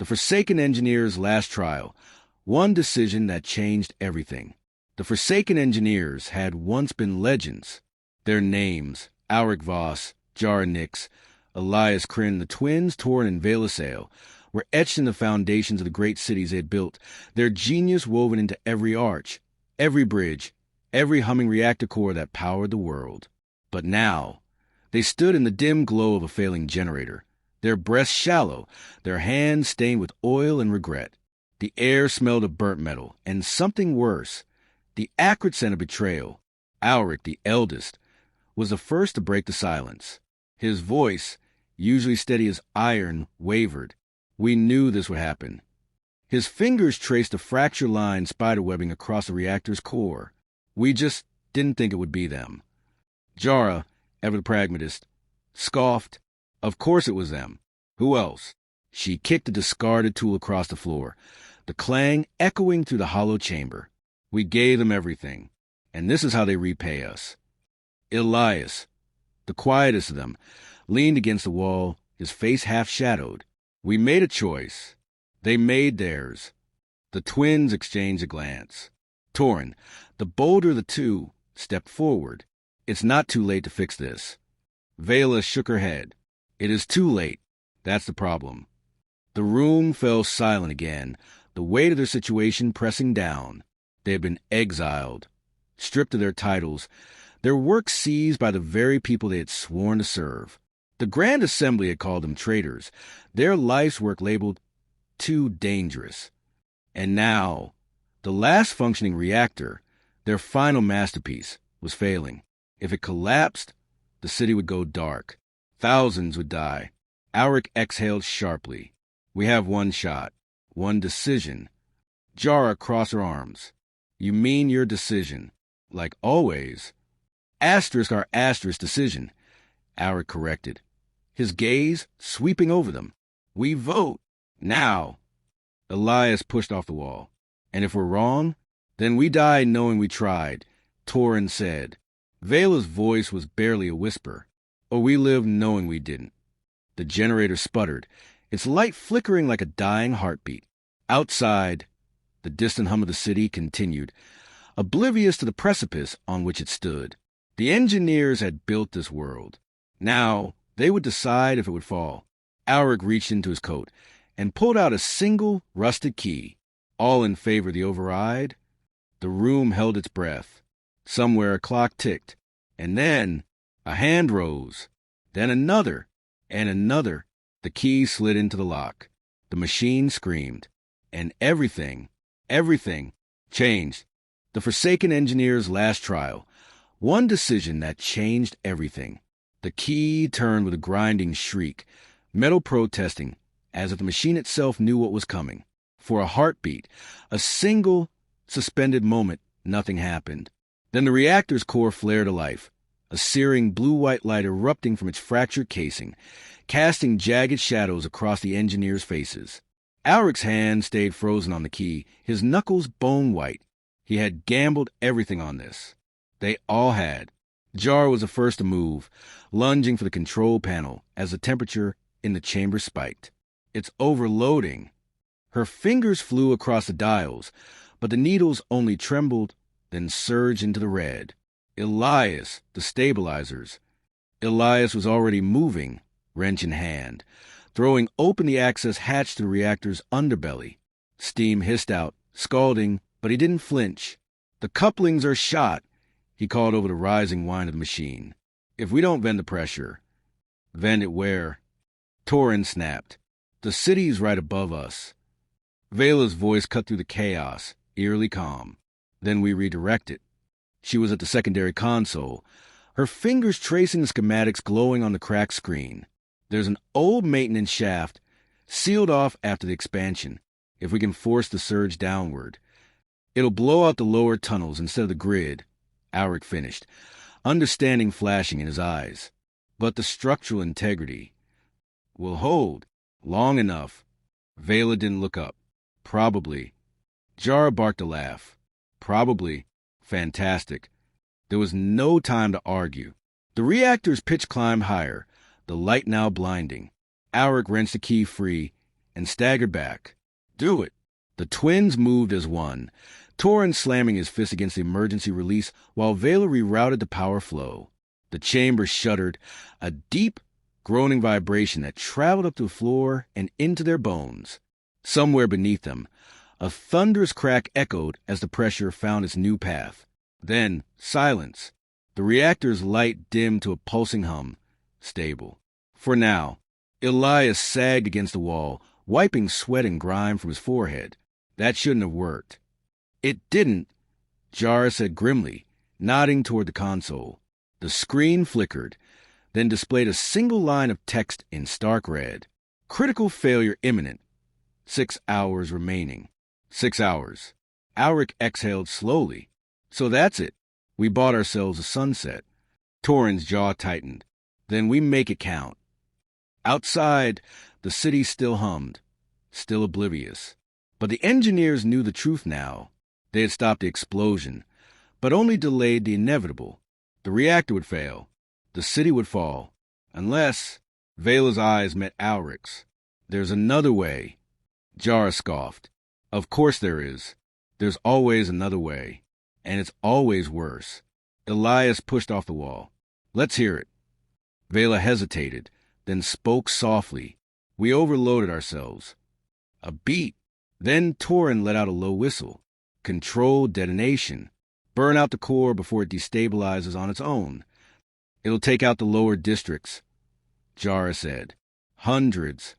The Forsaken Engineers' Last Trial. One decision that changed everything. The Forsaken Engineers had once been legends. Their names, Auric Voss, Jara Nix, Elias Kryn, the twins, Torin and Velasail, were etched in the foundations of the great cities they had built, their genius woven into every arch, every bridge, every humming reactor core that powered the world. But now, they stood in the dim glow of a failing generator, their breasts shallow, their hands stained with oil and regret. The air smelled of burnt metal, and something worse, the acrid scent of betrayal. Auric, the eldest, was the first to break the silence. His voice, usually steady as iron, wavered. We knew this would happen. His fingers traced a fracture line spiderwebbing across the reactor's core. We just didn't think it would be them. Jara, ever the pragmatist, scoffed. Of course it was them. Who else? She kicked the discarded tool across the floor, the clang echoing through the hollow chamber. We gave them everything, and this is how they repay us. Elias, the quietest of them, leaned against the wall, his face half-shadowed. We made a choice. They made theirs. The twins exchanged a glance. Torin, the bolder of the two, stepped forward. It's not too late to fix this. Vela shook her head. It is too late. That's the problem. The room fell silent again, the weight of their situation pressing down. They had been exiled, stripped of their titles, their work seized by the very people they had sworn to serve. The Grand Assembly had called them traitors, their life's work labeled too dangerous. And now, the last functioning reactor, their final masterpiece, was failing. If it collapsed, the city would go dark. Thousands would die. Auric exhaled sharply. We have one shot, one decision. Jara crossed her arms. You mean your decision? Like always. Asterisk our asterisk decision, Auric corrected, his gaze sweeping over them. We vote. Now. Elias pushed off the wall. And if we're wrong, then we die knowing we tried, Torin said. Vela's voice was barely a whisper. Or we live knowing we didn't. The generator sputtered, its light flickering like a dying heartbeat. Outside, the distant hum of the city continued, oblivious to the precipice on which it stood. The engineers had built this world. Now, they would decide if it would fall. Auric reached into his coat and pulled out a single rusted key. All in favor of the override? The room held its breath. Somewhere a clock ticked, and then a hand rose, then another, and another. The key slid into the lock. The machine screamed, and everything changed. The Forsaken Engineers' Last Trial. One decision that changed everything. The key turned with a grinding shriek, metal protesting, as if the machine itself knew what was coming. For a heartbeat, a single suspended moment, nothing happened. Then the reactor's core flared to life, a searing blue-white light erupting from its fractured casing, casting jagged shadows across the engineers' faces. Auric's hand stayed frozen on the key, his knuckles bone-white. He had gambled everything on this. They all had. Jara was the first to move, lunging for the control panel as the temperature in the chamber spiked. It's overloading. Her fingers flew across the dials, but the needles only trembled, then surged into the red. Elias, the stabilizers. Elias was already moving, wrench in hand, throwing open the access hatch to the reactor's underbelly. Steam hissed out, scalding, but he didn't flinch. The couplings are shot, he called over the rising whine of the machine. If we don't vend the pressure. Vend it where? Torin snapped. The city's right above us. Vela's voice cut through the chaos, eerily calm. Then we redirect it. She was at the secondary console, her fingers tracing the schematics glowing on the cracked screen. There's an old maintenance shaft, sealed off after the expansion, if we can force the surge downward. It'll blow out the lower tunnels instead of the grid, Auric finished, understanding flashing in his eyes. But the structural integrity will hold long enough. Vela didn't look up. Probably. Jara barked a laugh. Probably. Fantastic. There was no time to argue. The reactor's pitch climbed higher, the light now blinding. Auric wrenched the key free, and staggered back. Do it. The twins moved as one, Torin slamming his fist against the emergency release while Vela rerouted the power flow. The chamber shuddered, a deep, groaning vibration that traveled up to the floor and into their bones. Somewhere beneath them, a thunderous crack echoed as the pressure found its new path. Then, silence. The reactor's light dimmed to a pulsing hum. Stable. For now. Elias sagged against the wall, wiping sweat and grime from his forehead. That shouldn't have worked. It didn't, Jara said grimly, nodding toward the console. The screen flickered, then displayed a single line of text in stark red. Critical failure imminent. 6 hours remaining. 6 hours. Alric exhaled slowly. So that's it. We bought ourselves a sunset. Torin's jaw tightened. Then we make it count. Outside, the city still hummed, still oblivious. But the engineers knew the truth now. They had stopped the explosion, but only delayed the inevitable. The reactor would fail. The city would fall. Unless... Vela's eyes met Alric's. There's another way. Jara scoffed. Of course there is. There's always another way. And it's always worse. Elias pushed off the wall. Let's hear it. Vela hesitated, then spoke softly. We overloaded ourselves. A beat. Then Torin let out a low whistle. Controlled detonation. Burn out the core before it destabilizes on its own. It'll take out the lower districts, Jara said. Hundreds.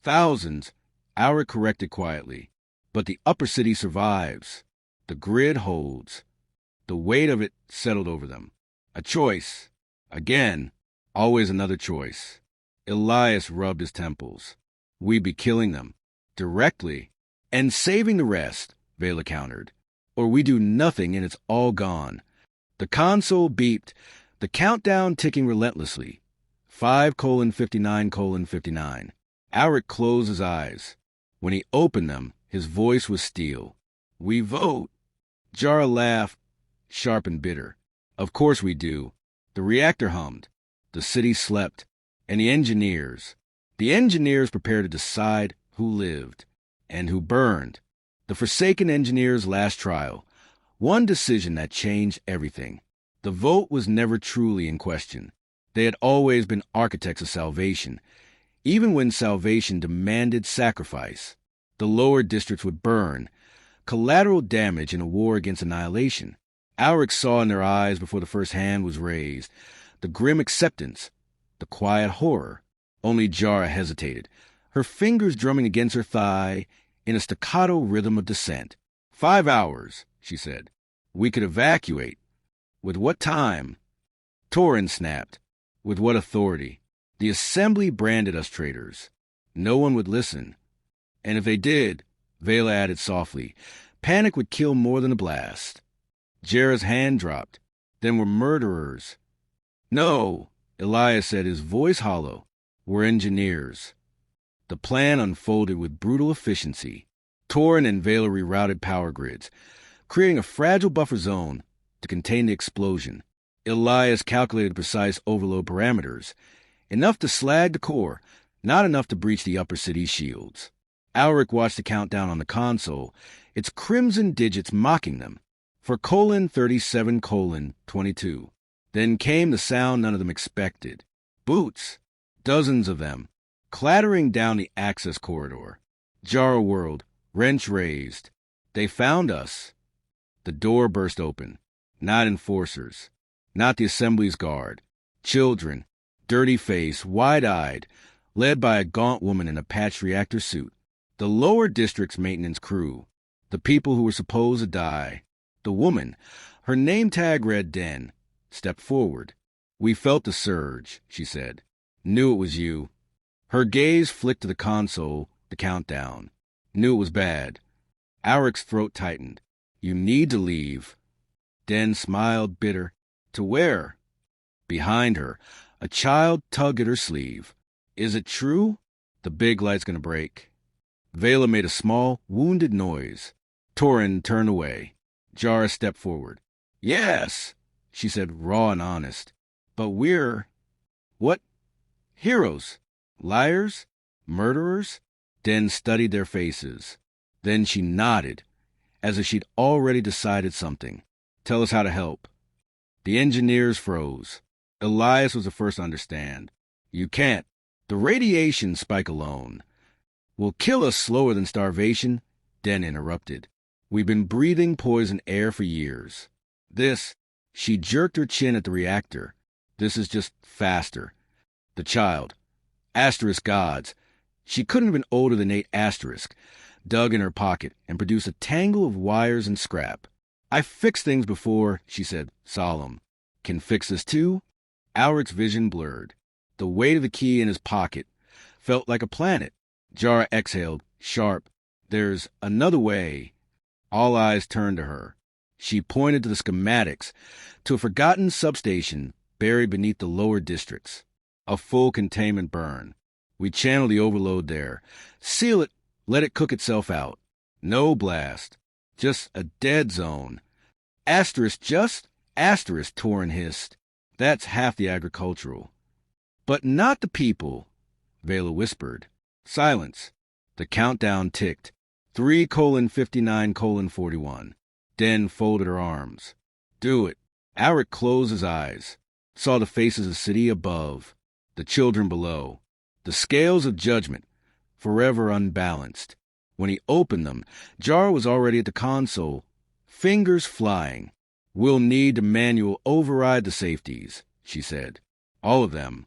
Thousands, Alric corrected quietly. But the upper city survives. The grid holds. The weight of it settled over them. A choice. Again, always another choice. Elias rubbed his temples. We'd be killing them. Directly. And saving the rest, Vela countered. Or we do nothing and it's all gone. The console beeped, the countdown ticking relentlessly. 5:59:59. Alric closed his eyes. When he opened them, his voice was steel. We vote. Jara laughed, sharp and bitter. Of course we do. The reactor hummed. The city slept. And the engineers prepared to decide who lived and who burned. The Forsaken Engineers' last trial. One decision that changed everything. The vote was never truly in question. They had always been architects of salvation, even when salvation demanded sacrifice. The lower districts would burn, collateral damage in a war against annihilation. Alric saw in their eyes before the first hand was raised, the grim acceptance, the quiet horror. Only Jara hesitated, her fingers drumming against her thigh in a staccato rhythm of dissent. 5 hours, she said. We could evacuate. With what time? Torin snapped. With what authority? The assembly branded us traitors. No one would listen. And if they did, Vela added softly, panic would kill more than a blast. Jara's hand dropped. Then we're murderers. No, Elias said, his voice hollow. We're engineers. The plan unfolded with brutal efficiency. Torin and Vela rerouted power grids, creating a fragile buffer zone to contain the explosion. Elias calculated precise overload parameters, enough to slag the core, not enough to breach the upper city's shields. Alric watched the countdown on the console, its crimson digits mocking them. For :37:22. Then came the sound none of them expected. Boots. Dozens of them. Clattering down the access corridor. Jara whirled, wrench raised. They found us. The door burst open. Not enforcers. Not the assembly's guard. Children, dirty face, wide-eyed, led by a gaunt woman in a patched reactor suit. The lower district's maintenance crew. The people who were supposed to die. The woman, her name tag read Den, stepped forward. We felt the surge, she said. Knew it was you. Her gaze flicked to the console, the countdown. Knew it was bad. Alric's throat tightened. You need to leave. Den smiled, bitter. To where? Behind her, a child tugged at her sleeve. Is it true? The big light's gonna break. Vela made a small, wounded noise. Torin turned away. Jara stepped forward. Yes, she said, raw and honest. But we're... What? Heroes? Liars? Murderers? Den studied their faces. Then she nodded, as if she'd already decided something. Tell us how to help. The engineers froze. Elias was the first to understand. You can't. The radiation spike alone will kill us slower than starvation, Den interrupted. We've been breathing poison air for years. She jerked her chin at the reactor. This is just faster. The child, asterisk gods. She couldn't have been older than 8 asterisk, dug in her pocket and produced a tangle of wires and scrap. I fixed things before, she said, solemn. Can fix this too? Alric's vision blurred. The weight of the key in his pocket felt like a planet. Jara exhaled, sharp. There's another way. All eyes turned to her. She pointed to the schematics, to a forgotten substation buried beneath the lower districts. A full containment burn. We channel the overload there. Seal it, let it cook itself out. No blast. Just a dead zone. Asterisk, Torrin hissed. That's half the agricultural. But not the people, Vela whispered. Silence. The countdown ticked. 3:59:41. Den folded her arms. Do it. Alric closed his eyes. Saw the faces of the city above, the children below, the scales of judgment, forever unbalanced. When he opened them, Jara was already at the console, fingers flying. We'll need to manual override the safeties, she said. All of them.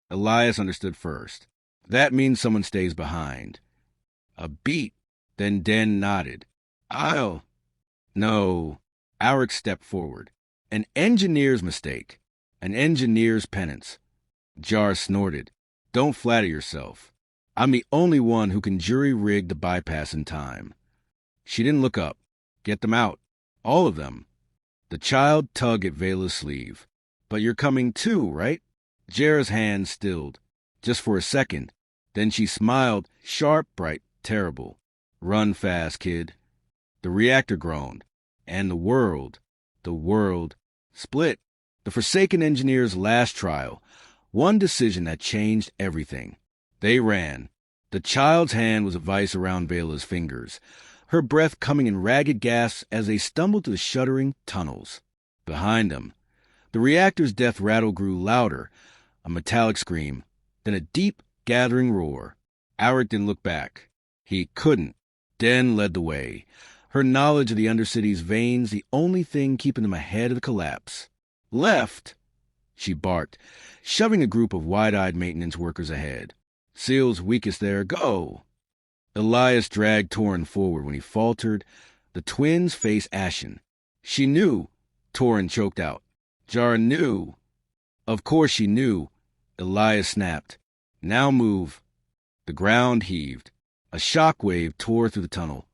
Elias understood first. That means someone stays behind. A beat. Then Den nodded. No. Alric stepped forward. An engineer's mistake. An engineer's penance. Jar snorted. Don't flatter yourself. I'm the only one who can jury-rig the bypass in time. She didn't look up. Get them out. All of them. The child tugged at Vela's sleeve. But you're coming too, right? Jara's hand stilled. Just for a second. Then she smiled, sharp, bright, terrible. Run fast, kid. The reactor groaned. And the world split. The Forsaken Engineers' last trial. One decision that changed everything. They ran. The child's hand was a vice around Vela's fingers, her breath coming in ragged gasps as they stumbled to the shuddering tunnels. Behind them, the reactor's death rattle grew louder, a metallic scream, then a deep, gathering roar. Alric didn't look back. He couldn't. Den led the way, her knowledge of the Undercity's veins the only thing keeping them ahead of the collapse. Left, she barked, shoving a group of wide-eyed maintenance workers ahead. Seal's weakest there. Go! Elias dragged Torrin forward when he faltered, the twins' face ashen. She knew. Torrin choked out. Jara knew. Of course she knew. Elias snapped. Now move. The ground heaved. A shock wave tore through the tunnel,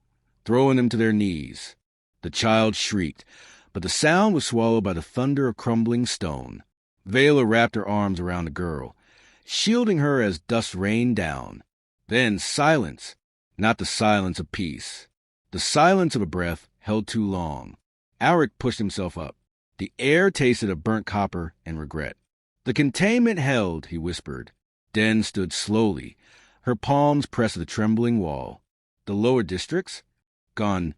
throwing them to their knees. The child shrieked, but the sound was swallowed by the thunder of crumbling stone. Vela wrapped her arms around the girl, shielding her as dust rained down. Then silence, not the silence of peace. The silence of a breath held too long. Alric pushed himself up. The air tasted of burnt copper and regret. The containment held, he whispered. Den stood slowly, her palms pressed to the trembling wall. The lower districts? Gone,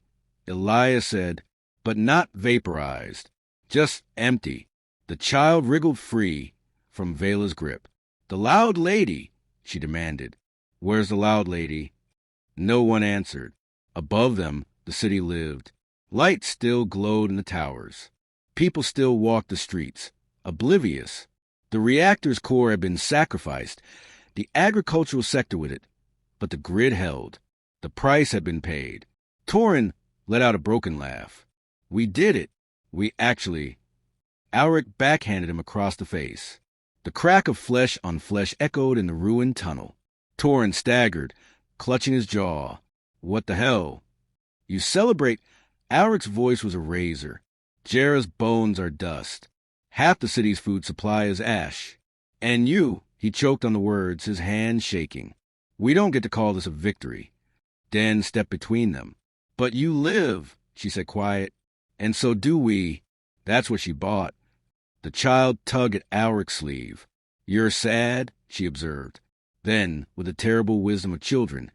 Elias said, but not vaporized. Just empty. The child wriggled free from Vela's grip. The loud lady, she demanded. Where's the loud lady? No one answered. Above them, the city lived. Light still glowed in the towers. People still walked the streets, oblivious. The reactor's core had been sacrificed, the agricultural sector with it. But the grid held. The price had been paid. Torrin let out a broken laugh. We did it. We actually... Alric backhanded him across the face. The crack of flesh on flesh echoed in the ruined tunnel. Torrin staggered, clutching his jaw. What the hell? You celebrate... Alric's voice was a razor. Jara's bones are dust. Half the city's food supply is ash. And you, he choked on the words, his hand shaking. We don't get to call this a victory. Den stepped between them. But you live, she said quiet. And so do we. That's what she bought. The child tugged at Alric's sleeve. You're sad, she observed. Then, with the terrible wisdom of children,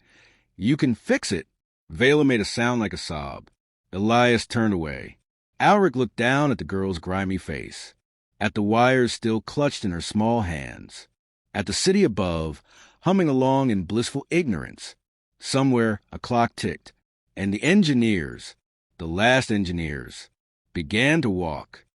You can fix it. Vela made a sound like a sob. Elias turned away. Alric looked down at the girl's grimy face, at the wires still clutched in her small hands, at the city above, humming along in blissful ignorance. Somewhere a clock ticked, and the engineers, the last engineers, began to walk.